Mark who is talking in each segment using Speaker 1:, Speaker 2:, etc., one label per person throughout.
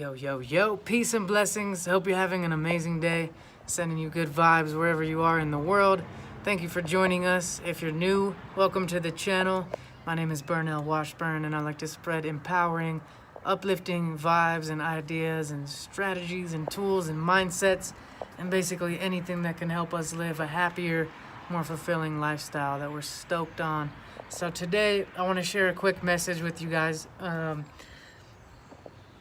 Speaker 1: Yo, yo, yo, peace and blessings. Hope you're having an amazing day. Sending you good vibes wherever you are in the world. Thank you for joining us. If you're new, welcome to the channel. My name is Burnell Washburn, and I like to spread empowering, uplifting vibes and ideas and strategies and tools and mindsets, and basically anything that can help us live a happier, more fulfilling lifestyle that we're stoked on. So today, I want to share a quick message with you guys.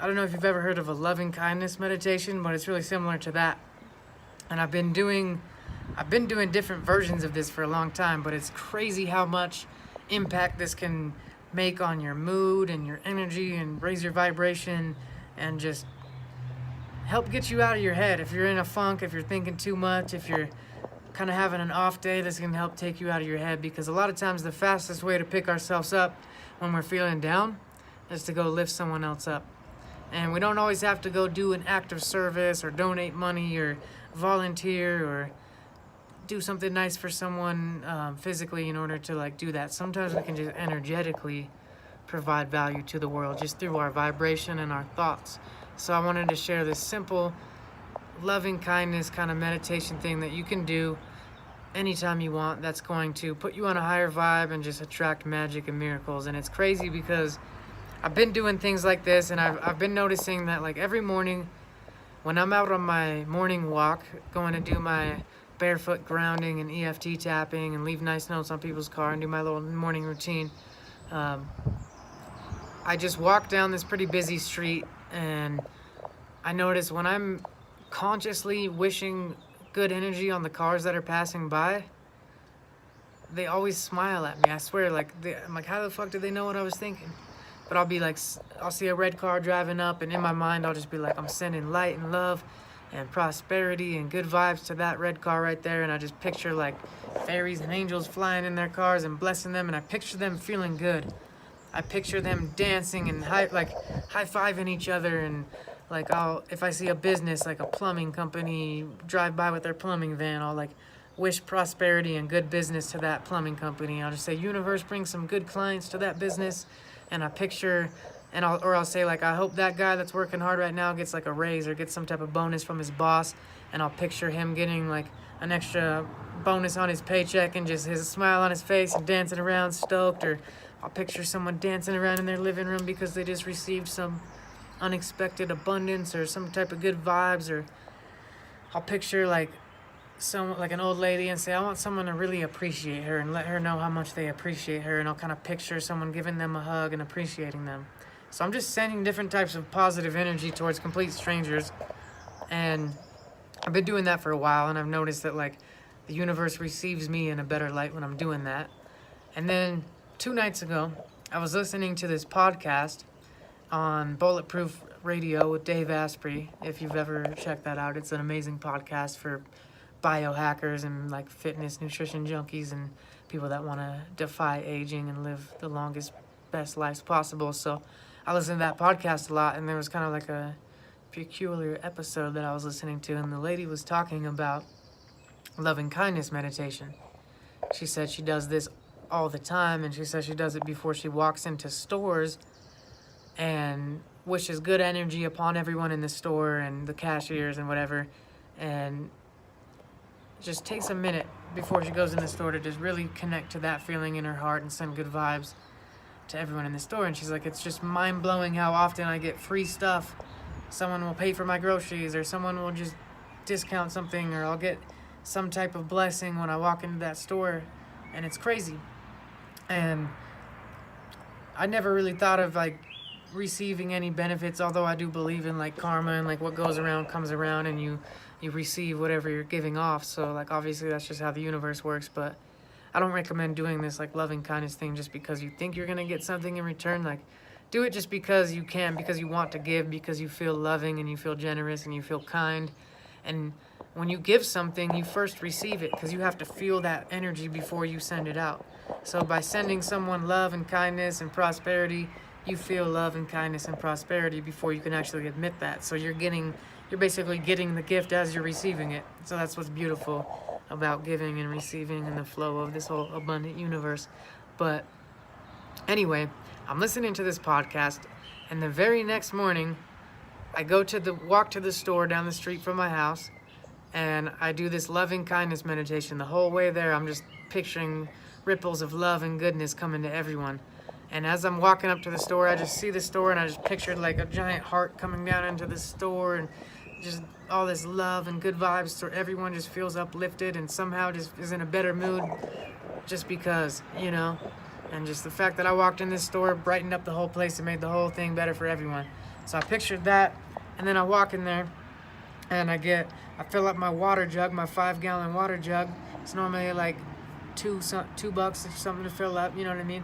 Speaker 1: I don't know if you've ever heard of a loving kindness meditation, but it's really similar to that. And I've been doing different versions of this for a long time, but it's crazy how much impact this can make on your mood and your energy and raise your vibration and just help get you out of your head. If you're in a funk, if you're thinking too much, if you're kind of having an off day, this can help take you out of your head, because a lot of times the fastest way to pick ourselves up when we're feeling down is to go lift someone else up. And we don't always have to go do an act of service or donate money or volunteer or do something nice for someone physically in order to do that. Sometimes we can just energetically provide value to the world just through our vibration and our thoughts. So I wanted to share this simple loving kindness kind of meditation thing that you can do anytime you want, that's going to put you on a higher vibe and just attract magic and miracles. And it's crazy because I've been doing things like this, and I've been noticing that every morning when I'm out on my morning walk, going to do my barefoot grounding and EFT tapping and leave nice notes on people's car and do my little morning routine, I just walk down this pretty busy street, and I notice when I'm consciously wishing good energy on the cars that are passing by, they always smile at me. I swear, I'm like, how the fuck did they know what I was thinking? But I'll see a red car driving up, and in my mind, I'll just be like, I'm sending light and love and prosperity and good vibes to that red car right there. And I just picture fairies and angels flying in their cars and blessing them. And I picture them feeling good. I picture them dancing and high-fiving each other. And if I see a business, like a plumbing company, drive by with their plumbing van, I'll wish prosperity and good business to that plumbing company. I'll just say, universe, bring some good clients to that business. And I picture, I'll say I hope that guy that's working hard right now gets a raise or gets some type of bonus from his boss. And I'll picture him getting an extra bonus on his paycheck and just his smile on his face and dancing around stoked. Or I'll picture someone dancing around in their living room because they just received some unexpected abundance or some type of good vibes. Or I'll picture an old lady and say, I want someone to really appreciate her and let her know how much they appreciate her. And I'll kind of picture someone giving them a hug and appreciating them. So I'm just sending different types of positive energy towards complete strangers. And I've been doing that for a while, and I've noticed that the universe receives me in a better light when I'm doing that. And then 2 nights ago, I was listening to this podcast on Bulletproof Radio with Dave Asprey. If you've ever checked that out, it's an amazing podcast for biohackers and fitness nutrition junkies and people that want to defy aging and live the longest, best lives possible. So I listened to that podcast a lot, and there was kind of a peculiar episode that I was listening to, and the lady was talking about loving kindness meditation. She said she does this all the time, and she says she does it before she walks into stores and wishes good energy upon everyone in the store and the cashiers and whatever, and just takes a minute before she goes in the store to just really connect to that feeling in her heart and send good vibes to everyone in the store. And she's like, it's just mind-blowing how often I get free stuff. Someone will pay for my groceries, or someone will just discount something, or I'll get some type of blessing when I walk into that store, and it's crazy. And I never really thought of receiving any benefits, although I do believe in karma and what goes around comes around, and you receive whatever you're giving off. So obviously that's just how the universe works. But I don't recommend doing this loving kindness thing just because you think you're gonna get something in return. Do it just because you can, because you want to give, because you feel loving and you feel generous and you feel kind. And when you give something, you first receive it, because you have to feel that energy before you send it out. So by sending someone love and kindness and prosperity, you feel love and kindness and prosperity before you can actually admit that. So you're basically getting the gift as you're receiving it. So that's what's beautiful about giving and receiving and the flow of this whole abundant universe. But anyway, I'm listening to this podcast, and the very next morning, I walk to the store down the street from my house, and I do this loving kindness meditation. The whole way there, I'm just picturing ripples of love and goodness coming to everyone. And as I'm walking up to the store, I just see the store, and I just pictured like a giant heart coming down into the store, and just all this love and good vibes, so everyone just feels uplifted and somehow just is in a better mood just because, and just the fact that I walked in this store brightened up the whole place and made the whole thing better for everyone. So I pictured that, and then I walk in there, and I fill up my water jug, my 5-gallon water jug. It's normally like $2 or something to fill up, you know what I mean?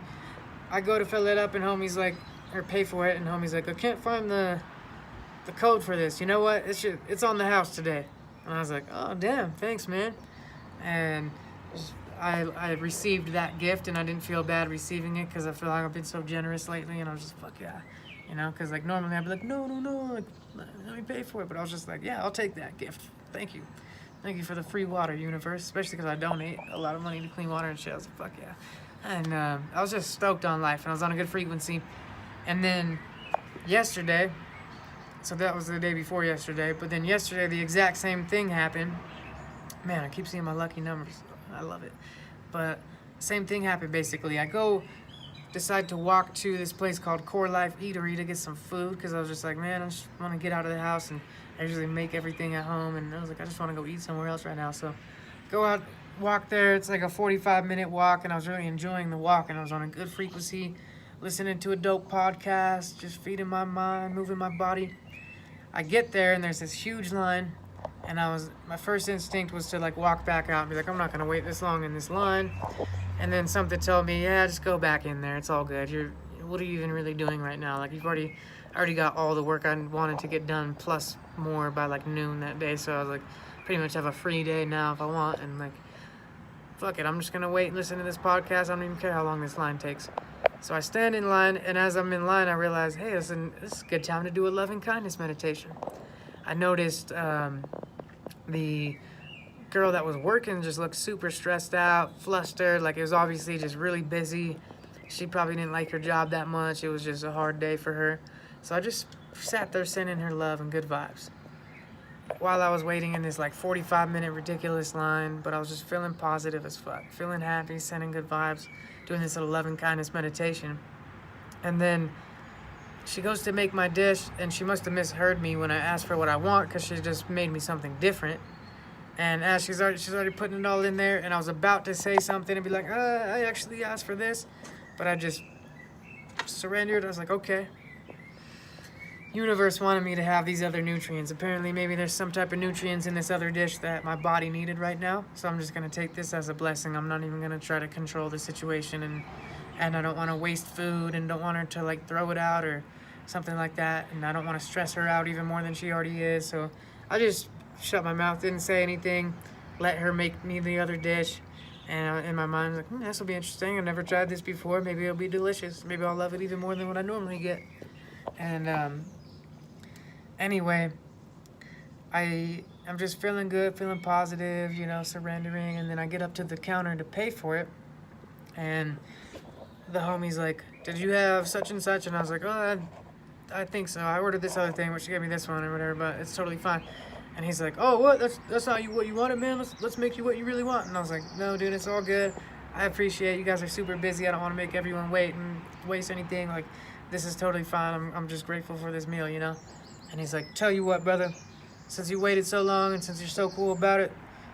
Speaker 1: I go to fill it up, and homie's like, or pay for it, and homie's like, I can't find the code for this. You know what? It's on the house today. And I was like, oh damn, thanks, man. And I received that gift, and I didn't feel bad receiving it because I feel like I've been so generous lately, and I was just fuck yeah, because like normally I'd be like, no, like, let me pay for it, but I was just like, yeah, I'll take that gift. Thank you for the free water, universe, especially because I donate a lot of money to clean water and shit. I was like, fuck yeah. And I was just stoked on life, and I was on a good frequency. And then yesterday, so that was the day before yesterday, but then yesterday the exact same thing happened. Man, I keep seeing my lucky numbers. I love it. But same thing happened basically. I decide to walk to this place called Core Life Eatery to get some food, because I was just like, man, I just want to get out of the house, and I usually make everything at home, and I was like, I just want to go eat somewhere else right now. So go out, walk there. It's like a 45-minute walk, and I was really enjoying the walk, and I was on a good frequency, listening to a dope podcast, just feeding my mind, moving my body. I get there, and there's this huge line, and my first instinct was to like walk back out and be like, I'm not gonna wait this long in this line. And then something told me, yeah, just go back in there. It's all good. What are you even really doing right now? Like, you've already got all the work I wanted to get done plus more by like noon that day. So I was like, pretty much have a free day now if I want. And like, fuck it, I'm just gonna wait and listen to this podcast. I don't even care how long this line takes. So I stand in line, and as I'm in line, I realize, hey, this is a good time to do a loving kindness meditation. I noticed the girl that was working just looked super stressed out, flustered, like it was obviously just really busy. She probably didn't like her job that much. It was just a hard day for her. So I just sat there sending her love and good vibes while I was waiting in this like 45-minute ridiculous line, but I was just feeling positive as fuck, feeling happy, sending good vibes, doing this little loving kindness meditation. And then she goes to make my dish, and she must have misheard me when I asked for what I want, because she just made me something different. And as she's already putting it all in there, and I was about to say something and be like, I actually asked for this, but I just surrendered. I was like, okay. Universe wanted me to have these other nutrients. Apparently, maybe there's some type of nutrients in this other dish that my body needed right now. So I'm just gonna take this as a blessing. I'm not even gonna try to control the situation, and I don't want to waste food, and don't want her to like throw it out or something like that. And I don't want to stress her out even more than she already is. So I just shut my mouth, didn't say anything, let her make me the other dish. And in my mind, I was like, this will be interesting. I've never tried this before. Maybe it'll be delicious. Maybe I'll love it even more than what I normally get. And anyway, I'm just feeling good, feeling positive, surrendering. And then I get up to the counter to pay for it, and the homie's like, did you have such and such? And I was like, oh, I think so. I ordered this other thing, but she gave me this one or whatever, but it's totally fine. And he's like, oh, what? That's not what you wanted, man. Let's make you what you really want. And I was like, no, dude, it's all good. I appreciate you guys are super busy. I don't want to make everyone wait and waste anything. Like, this is totally fine. I'm just grateful for this meal, And he's like, tell you what, brother, since you waited so long and since you're so cool about it,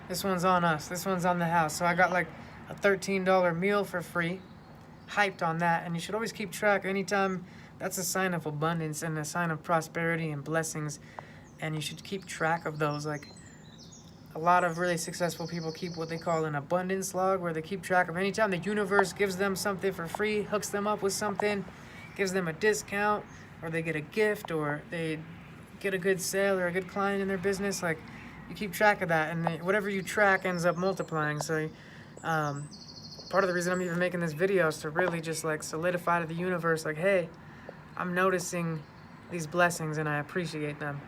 Speaker 1: this one's on us. This one's on the house. So I got like a $13 meal for free. Hyped on that. And you should always keep track. Anytime, that's a sign of abundance and a sign of prosperity and blessings. And you should keep track of those. Like, a lot of really successful people keep what they call an abundance log, where they keep track of anytime the universe gives them something for free, hooks them up with something, gives them a discount, or they get a gift, or they get a good sale or a good client in their business. Like, you keep track of that, and whatever you track ends up multiplying. So part of the reason I'm even making this video is to really just like solidify to the universe, like, hey, I'm noticing these blessings and I appreciate them.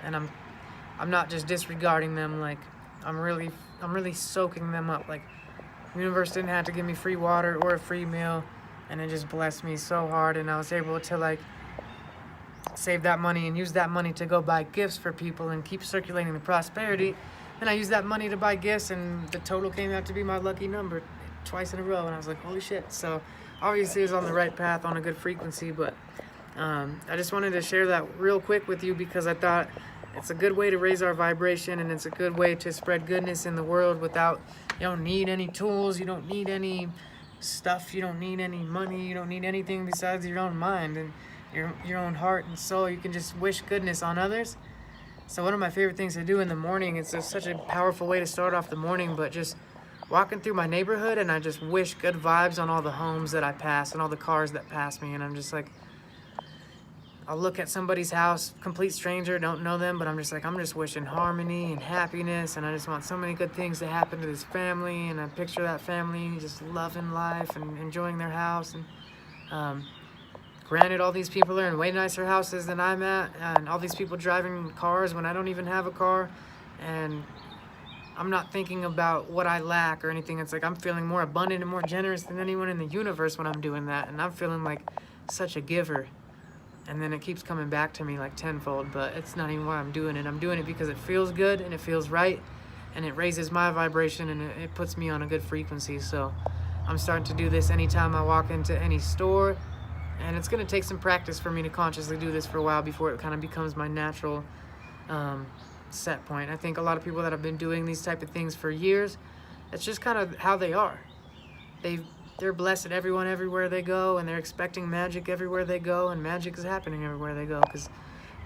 Speaker 1: And I'm not just disregarding them. Like, I'm really soaking them up. Like, the universe didn't have to give me free water or a free meal, and it just blessed me so hard. And I was able to like save that money and use that money to go buy gifts for people and keep circulating the prosperity. Then I used that money to buy gifts, and the total came out to be my lucky number twice in a row. And I was like, holy shit. So obviously, it's on the right path, on a good frequency. But I just wanted to share that real quick with you because I thought it's a good way to raise our vibration, and it's a good way to spread goodness in the world without, you don't need any tools, you don't need any stuff, you don't need any money, you don't need anything besides your own mind and your own heart and soul. You can just wish goodness on others. So one of my favorite things to do in the morning, it's just such a powerful way to start off the morning, but just walking through my neighborhood, and I just wish good vibes on all the homes that I pass and all the cars that pass me. And I'm just like, I'll look at somebody's house, complete stranger, don't know them, but I'm just wishing harmony and happiness, and I just want so many good things to happen to this family. And I picture that family just loving life and enjoying their house. And granted, all these people are in way nicer houses than I'm at, and all these people driving cars when I don't even have a car, and I'm not thinking about what I lack or anything. It's like I'm feeling more abundant and more generous than anyone in the universe when I'm doing that, and I'm feeling like such a giver. And then it keeps coming back to me like tenfold, but it's not even why I'm doing it. I'm doing it because it feels good and it feels right, and it raises my vibration, and it puts me on a good frequency. So I'm starting to do this anytime I walk into any store, and it's going to take some practice for me to consciously do this for a while before it kind of becomes my natural set point. I think a lot of people that have been doing these type of things for years, it's just kind of how they are. They're blessed at everyone everywhere they go, and they're expecting magic everywhere they go, and magic is happening everywhere they go because it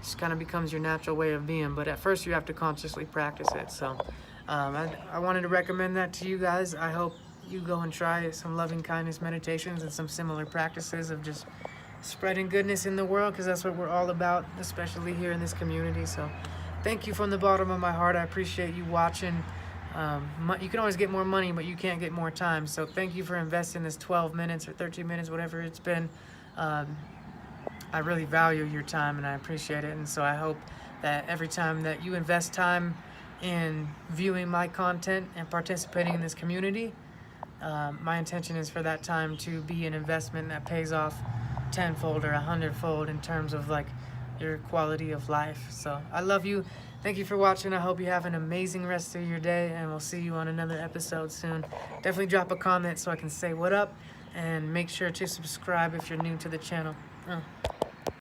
Speaker 1: just kind of becomes your natural way of being. But at first you have to consciously practice it. So I wanted to recommend that to you guys. I hope you go and try some loving kindness meditations and some similar practices of just spreading goodness in the world, because that's what we're all about, especially here in this community. So thank you from the bottom of my heart. I appreciate you watching. You can always get more money, but you can't get more time. So thank you for investing this 12 minutes or 13 minutes, whatever it's been. I really value your time, and I appreciate it. And so I hope that every time that you invest time in viewing my content and participating in this community, my intention is for that time to be an investment that pays off tenfold or 100-fold in terms of like your quality of life. So I love you. Thank you for watching. I hope you have an amazing rest of your day, and we'll see you on another episode soon. Definitely drop a comment so I can say what up, and make sure to subscribe if you're new to the channel.